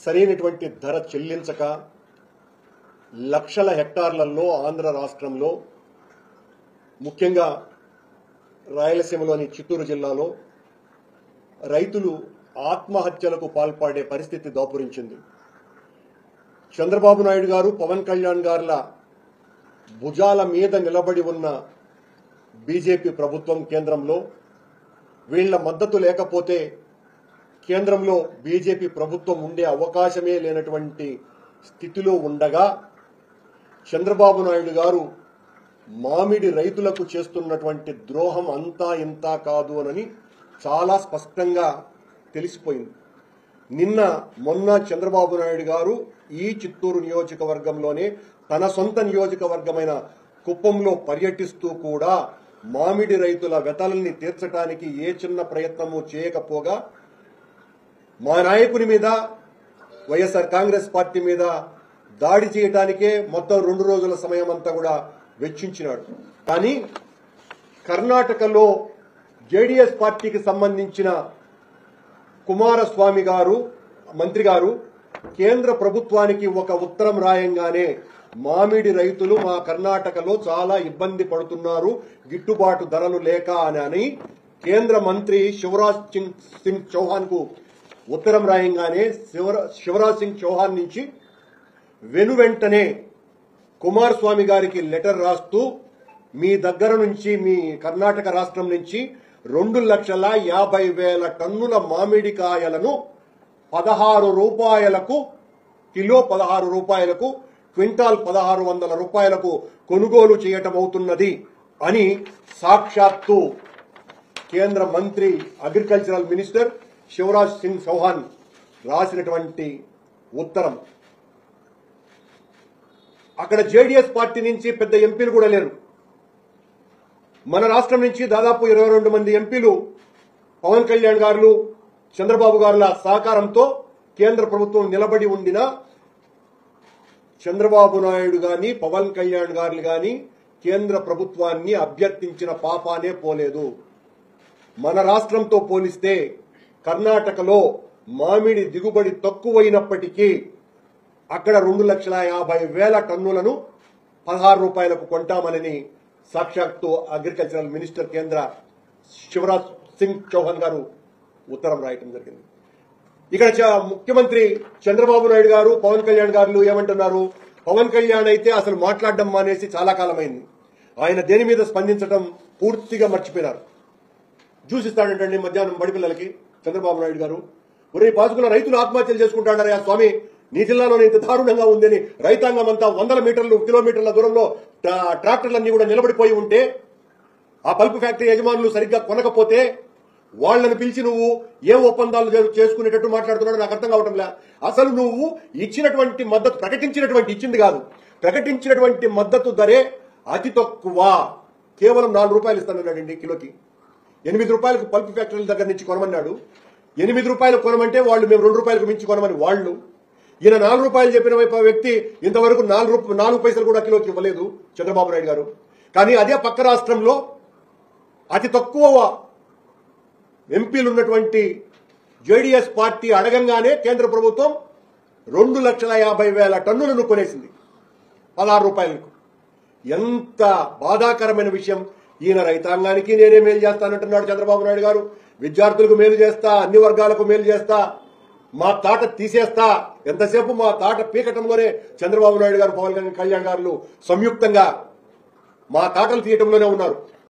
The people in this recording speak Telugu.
సరైనటువంటి ధర చెల్లించక లక్షల హెక్టార్లలో ఆంధ్ర రాష్ట్రంలో ముఖ్యంగా రాయలసీమలోని చిత్తూరు జిల్లాలో రైతులు ఆత్మహత్యలకు పాల్పడే పరిస్థితి దాపురించింది. చంద్రబాబు నాయుడు గారు, పవన్ కళ్యాణ్ గారుల భుజాల మీద నిలబడి ఉన్న బీజేపీ ప్రభుత్వం కేంద్రంలో వీళ్ల మద్దతు లేకపోతే కేంద్రంలో బీజేపీ ప్రభుత్వం ఉండే అవకాశమే లేనటువంటి స్థితిలో ఉండగా చంద్రబాబు నాయుడు గారు మామిడి రైతులకు చేస్తున్నటువంటి ద్రోహం అంతా ఇంతా కాదు అని చాలా స్పష్టంగా తెలిసిపోయింది. నిన్న మొన్న చంద్రబాబు నాయుడు గారు ఈ చిత్తూరు నియోజకవర్గంలోనే తన సొంత నియోజకవర్గమైన కుప్పంలో పర్యటిస్తూ కూడా మామిడి రైతుల వ్యతలని తీర్చడానికి ఏ చిన్న ప్రయత్నము చేయకపోగా మా నాయకుని మీద, వైఎస్ఆర్ కాంగ్రెస్ పార్టీ మీద దాడి చేయడానికే మొత్తం 2 రోజుల సమయం అంతా కూడా వెచ్చించినాడు. కానీ కర్ణాటకలో జేడీఎస్ పార్టీకి సంబంధించిన కుమారస్వామి గారు, మంత్రి గారు కేంద్ర ప్రభుత్వానికి ఒక ఉత్తరం రాయంగానే మామిడి రైతులు మా కర్ణాటకలో చాలా ఇబ్బంది పడుతున్నారు, గిట్టుబాటు ధరలు లేక అని కేంద్ర మంత్రి శివరాజ్ సింగ్ చౌహాన్ కు ఉత్తరం రాయంగానే శివరాజ్ సింగ్ చౌహాన్ నుంచి వెనువెంటనే కుమారస్వామి గారికి లెటర్ రాస్తూ మీ దగ్గర నుంచి, మీ కర్ణాటక రాష్ట్రం నుంచి 2,50,000 టన్నుల మామిడికాయలను 16 రూపాయలకు, కిలో 16 రూపాయలకు, క్వింటాల్ 1600 రూపాయలకు కొనుగోలు చేయటమవుతున్నది అని సాక్షాత్తు కేంద్ర మంత్రి, అగ్రికల్చరల్ మినిస్టర్ శివరాజ్ సింగ్ చౌహాన్ రాసినటువంటి ఉత్తరం. అక్కడ జేడీఎస్ పార్టీ నుంచి పెద్ద ఎంపీలు కూడా లేరు. మన రాష్ట్రం నుంచి దాదాపు 22 మంది ఎంపీలు పవన్ కళ్యాణ్ గారు, చంద్రబాబు గారుల సహకారంతో కేంద్ర ప్రభుత్వం నిలబడి ఉండినా చంద్రబాబు నాయుడు గాని, పవన్ కళ్యాణ్ గారు గాని కేంద్ర ప్రభుత్వాన్ని అభ్యర్థించిన పాపానే పోలేదు. మన రాష్ట్రంతో పోలిస్తే కర్ణాటకలో మామిడి దిగుబడి తక్కువైనప్పటికీ అక్కడ 2,50,000 టన్నులను 16 రూపాయలకు కొంటామని సాక్షాత్తు అగ్రికల్చరల్ మినిస్టర్ కేంద్ర శివరాజ్ సింగ్ చౌహాన్ గారు ఉత్తరం రాయటం జరిగింది. ఇక్కడ ముఖ్యమంత్రి చంద్రబాబు నాయుడు గారు, పవన్ కళ్యాణ్ గారు ఏమంటున్నారు? పవన్ కళ్యాణ్ అయితే అసలు మాట్లాడడం మానేసి చాలా కాలమైంది. ఆయన దేని మీద స్పందించడం పూర్తిగా మర్చిపోయినారు. జ్యూస్ ఇస్తాడంటండి మధ్యాహ్నం బడి పిల్లలకి చంద్రబాబు నాయుడు గారు. ఒరే పాసుకున్న రైతులు ఆత్మహత్యలు చేసుకుంటాడారా స్వామి, నీ జిల్లాలోనే ఇంత దారుణంగా ఉందని రైతాంగం అంతా 100 మీటర్లు, కిలోమీటర్ల దూరంలో ట్రాక్టర్లన్నీ కూడా నిలబడిపోయి ఉంటే, ఆ పల్పు ఫ్యాక్టరీ యజమానులు సరిగ్గా కొనకపోతే వాళ్లను పిలిచి నువ్వు ఏం ఒప్పందాలు చేసుకునేటట్టు మాట్లాడుతున్నాడు నాకు అర్థం కావటం లే. అసలు నువ్వు ఇచ్చినటువంటి మద్దతు, ఇచ్చింది కాదు, ప్రకటించినటువంటి మద్దతు ధరే అతి తక్కువ, కేవలం 4 రూపాయలు ఇస్తానన్నాడండి కిలోకి. 8 రూపాయలకు పల్పు ఫ్యాక్టరీల దగ్గర నుంచి కొనమన్నాడు. 8 రూపాయలు కొనమంటే వాళ్ళు మేము 2 రూపాయలకు మించి కొనమని వాళ్ళు. ఈయన 4 రూపాయలు చెప్పిన వ్యక్తి ఇంతవరకు 4 పైసలు కూడా కిలోకి ఇవ్వలేదు చంద్రబాబు నాయుడు గారు. కానీ అదే పక్క రాష్ట్రంలో అతి తక్కువ ఎంపీలు ఉన్నటువంటి జేడీఎస్ పార్టీ అడగంగానే కేంద్ర ప్రభుత్వం 2,50,000 టన్నులను కొనేసింది 16 రూపాయలకు. ఎంత బాధాకరమైన విషయం. ఈయన రైతాంగానికి నేనే మేలు చేస్తానంటున్నాడు చంద్రబాబు నాయుడు గారు. విద్యార్థులకు మేలు చేస్తా, అన్ని వర్గాలకు మేలు చేస్తా, మా తాట తీసేస్తా. ఎంతసేపు మా తాట పీకటంలోనే చంద్రబాబు నాయుడు గారు, పవన్ కళ్యాణ్ గారు సంయుక్తంగా మా తాటలు తీయటంలోనే ఉన్నారు.